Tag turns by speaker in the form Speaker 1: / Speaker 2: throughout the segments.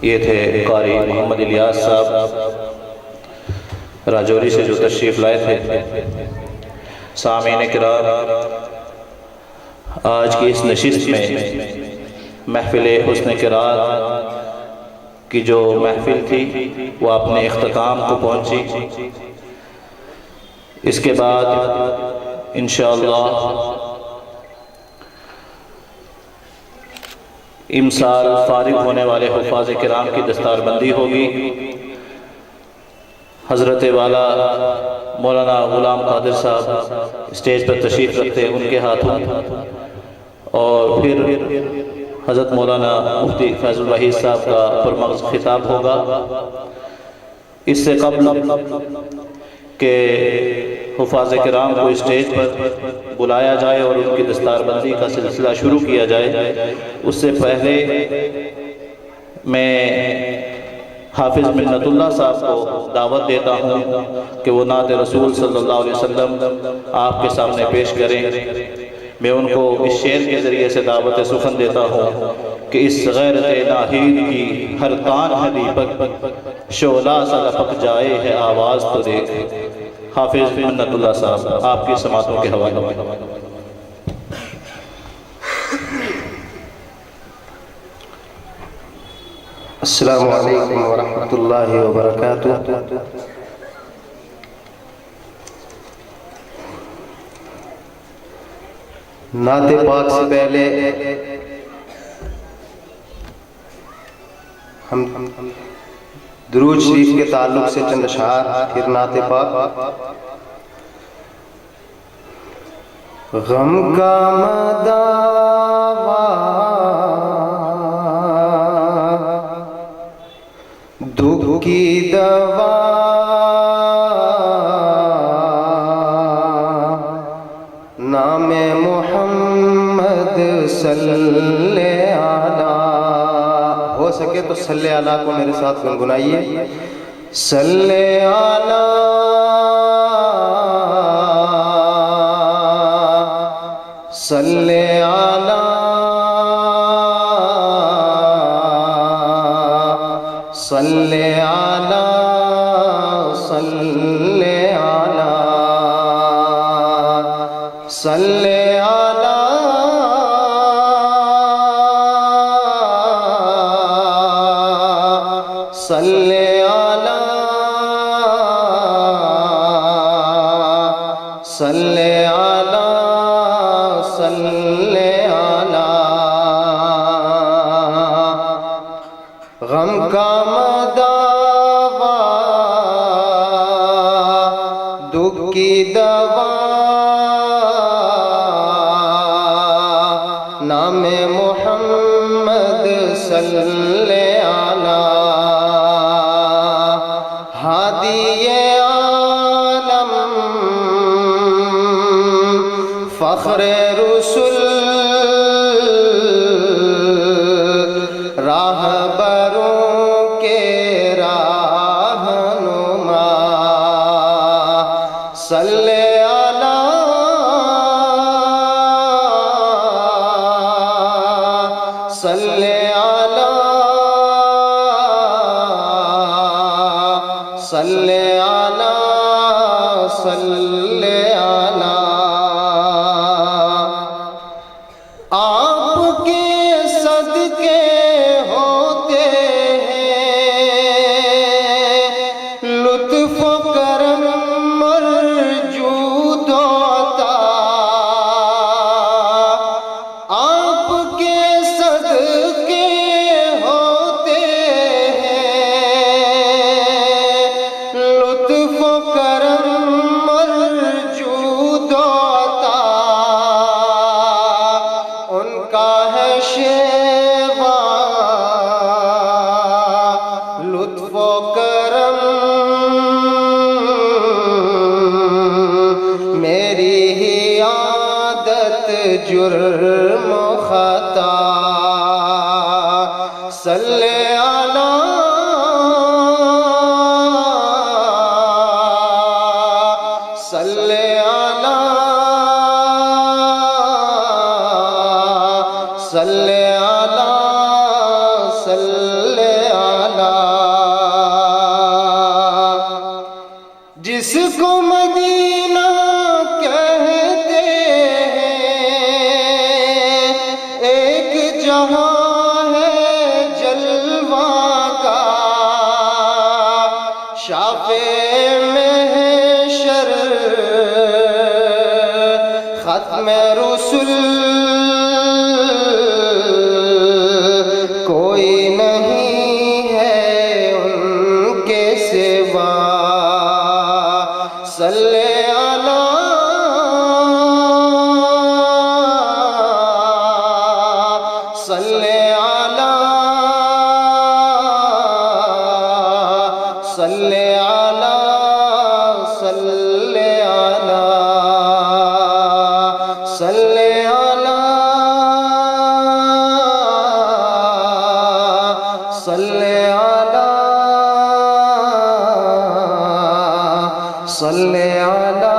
Speaker 1: یہ تھے قاری محمد الیاس صاحب راجوری سے جو تشریف لائے تھے۔ سامعین کرام، آج کی اس نشست میں محفل حسن قرات کی جو محفل تھی وہ اپنے اختتام کو پہنچی۔ اس کے بعد انشاءاللہ امسال فارغ ہونے والے حفاظ کرام کی دستار بندی ہوگی۔ حضرت والا مولانا غلام قادر صاحب اسٹیج پر تشریف رکھتے ان کے ہاتھوں، اور پھر حضرت مولانا مفتی فیض الوحید صاحب کا پرمغز خطاب ہوگا۔ اس سے قبل کہ حفاظ کرام کو اسٹیج پر بلایا جائے اور ان کی دستار بندی کا سلسلہ شروع کیا جائے، اس سے پہلے میں حافظ منت اللہ صاحب کو دعوت دیتا ہوں کہ وہ نعت رسول صلی اللہ علیہ وسلم آپ کے سامنے پیش کریں۔ میں ان کو اس شعر کے ذریعے سے دعوت سخن دیتا ہوں کہ اس غیرت ناہید کی ہر تان ہے دیپک، شعلہ سا لپک جائے ہے آواز تو دیکھ۔ حافظ منت اللہ صاحب آپ کی سماعتوں کے حوالے میں۔
Speaker 2: السلام علیکم ورحمۃ اللہ وبرکاتہ۔ نعت پاک سے پہلے ہم درود شریف کے تعلق سے چند اشعار، پھر نعت پاک۔ غم کا مداوا دکھ کی دوا نام محمد صلی علیہ، ہو سکے تو صلی علیہ کو میرے ساتھ گنگنائیے۔ صلی علیہ صلی علیہ صلی علیہ صلی علیہ صلی علیہ صلی علیہ صلی علیہ صلی علیہ۔ غم کا مداوا دکھ کی دوا نام محمد صلی علیہ، ہادی عالم فخر رسول راہبروں کے راہنما۔ صلی صلی علیہ صلی علیہ صلی علیہ۔ آپ کے صدقے ہوتے ہیں لطف و کرم مرجود و عطا۔ آپ کے صدقے ہوتے ہیں لطف و کرم مرجود و عطا۔ ان کا ہے شیوا لطف و کرم، میری ہی عادت جرم و خطا۔ صلی علیہ صلی علیہ صلی علیہ صلی علیہ۔ صلی علی صلی علی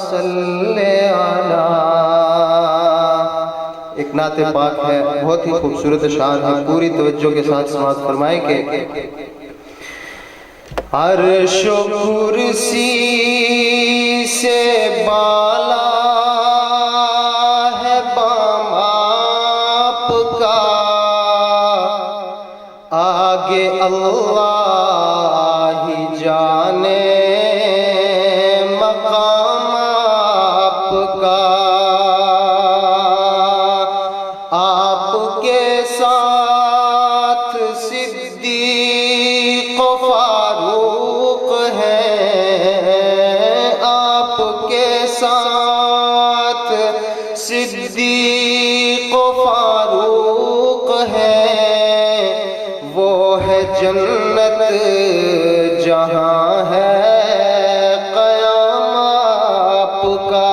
Speaker 2: صلی علی. ایک نعت پاک ہے، بہت ہی خوبصورت اشعار ہے، پوری توجہ کے ساتھ سماعت فرمائیں کہ عرش و کرسی سے بالا ہے بام آپ کا، آگے اللہ ہی جانے مقام آپ کا. آپ کے ساتھ صدیق و فاروق ہیں، آپ کے ساتھ صدیق و فاروق ہیں. وہ ہے جنت جہاں ہے قیام آپ کا،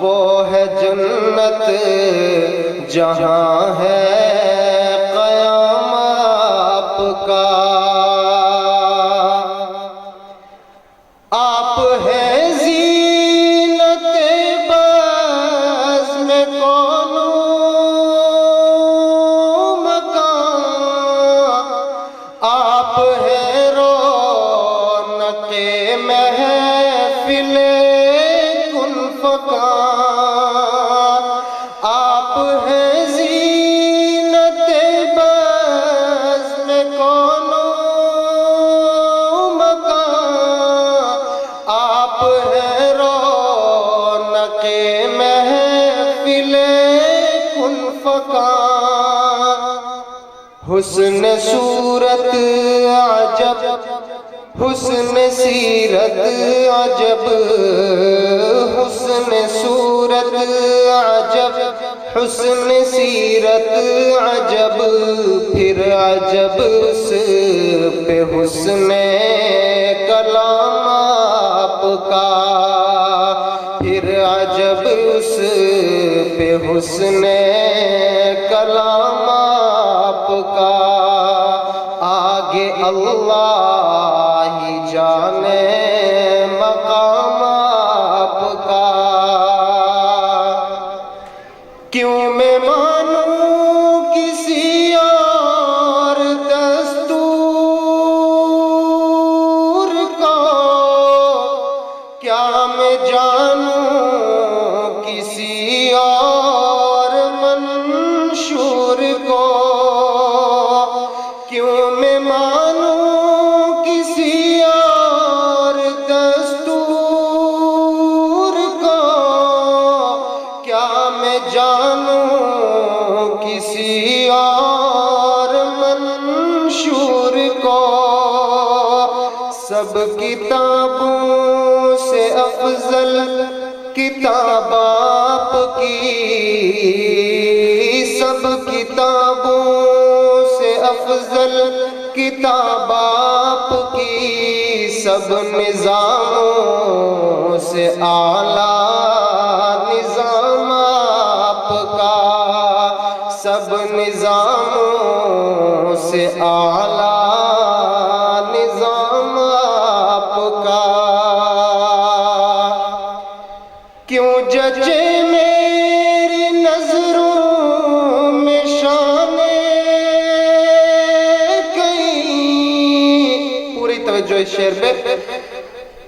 Speaker 2: وہ ہے جنت جہاں ہے قیام آپ کا. آپ ہیں زینت بزم کون مکان، آپ ہیں رونق محفل کن فکان. آپ ہیں زینت بزم کون مکان، آپ ہیں رونق محفل کن فکان. حسن صورت عجب حسن سیرت عجب، حسن صورت عجب حسن سیرت عجب، پھر عجب اس پہ حسن کلام آپ کا، پھر عجب اس پہ حسن کلام آپ کا. آگے اللہ ہی جانے مقام آپ کا. کیوں میں مانوں کسی اور دستور کو، کیا میں جانوں کسی اور منشور کو. کیوں میں مانوں کسی اور دستور کو، کیا میں جانوں کسی اور منشور کو. سب کتابوں سے افضل کتاب آپ کی، سب کتابوں سے افضل کتاب آپ کی. سب نظاموں سے اعلیٰ نظام آپ کا، سب نظاموں سے اعلیٰ نظام آپ کا. کیوں جچے میری نظروں میں شان کہیں، پوری توجہ اس شعر پہ.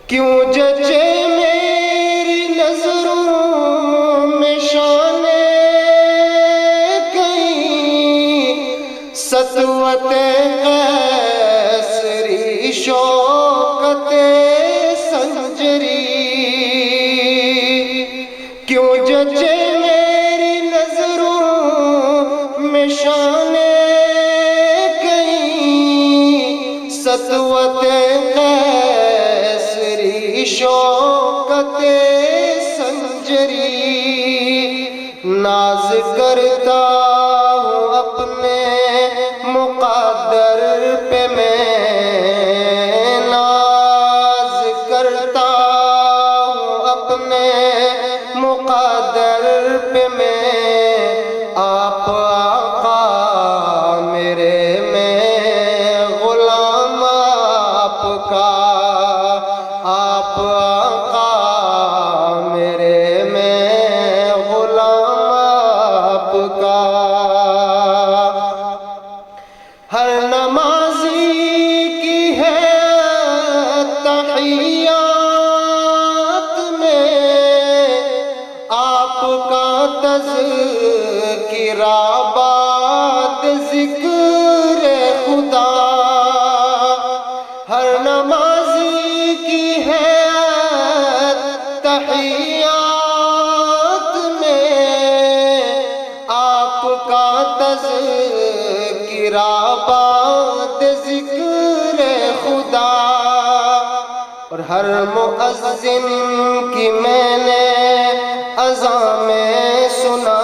Speaker 2: کیوں جچے میری نظروں میں شان کہیں، سطوت قیصری شوکت سنجری. کیوں جچے میری نظروں میں شان کہیں، سطوت قیصری شوکت سنجری. ناز کرتا ہوں اپنے مقدر پہ میں، ناز کرتا ہوں اپنے مقدر پہ میں. آپ آقا رابات ذکر خدا، ہر نمازی کی ہے تحیات میں آپ کا تذکرہ بات ذکر خدا، اور ہر مؤذن کی میں نے اذان میں سنا،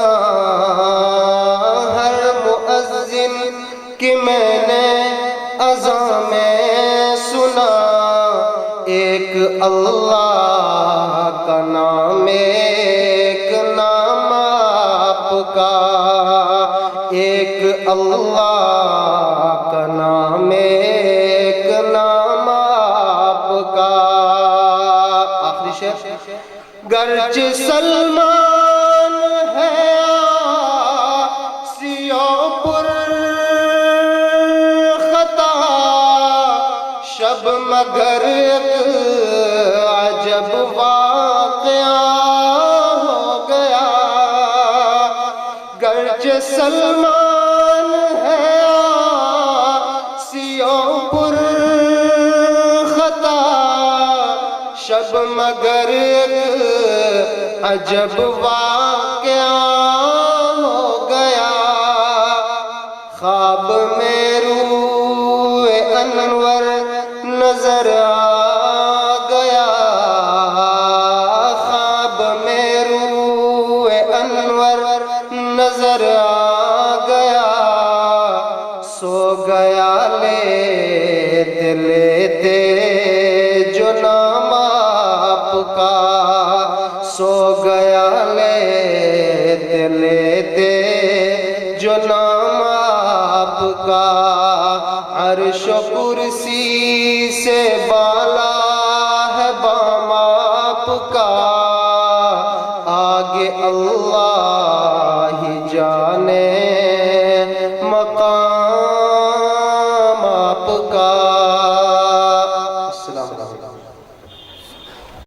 Speaker 2: ہر مؤذن کی میں نے اذان میں سنا، ایک اللہ کا نام، ایک نام آپ کا، ایک اللہ کا نام، ایک نام آپ کا۔ آخری شعر، گرچہ سلمان ہے آسیوں پر خطا، شب مگر ایک عجب واقعہ ہو گیا، گرچہ سلمان ہے آسیوں پر خطا، شب مگر ایک عجب واقعہ ہو گیا، خواب میں روح انور نظر آ گیا، خواب میں روح انور نظر آ گیا، سو گیا لیتے لیتے جو نام آپ کا، سو گیا لیتے لیتے جو نام آپ کا، عرش و کرسی سے بالا ہے بام آپ کا، آگے اللہ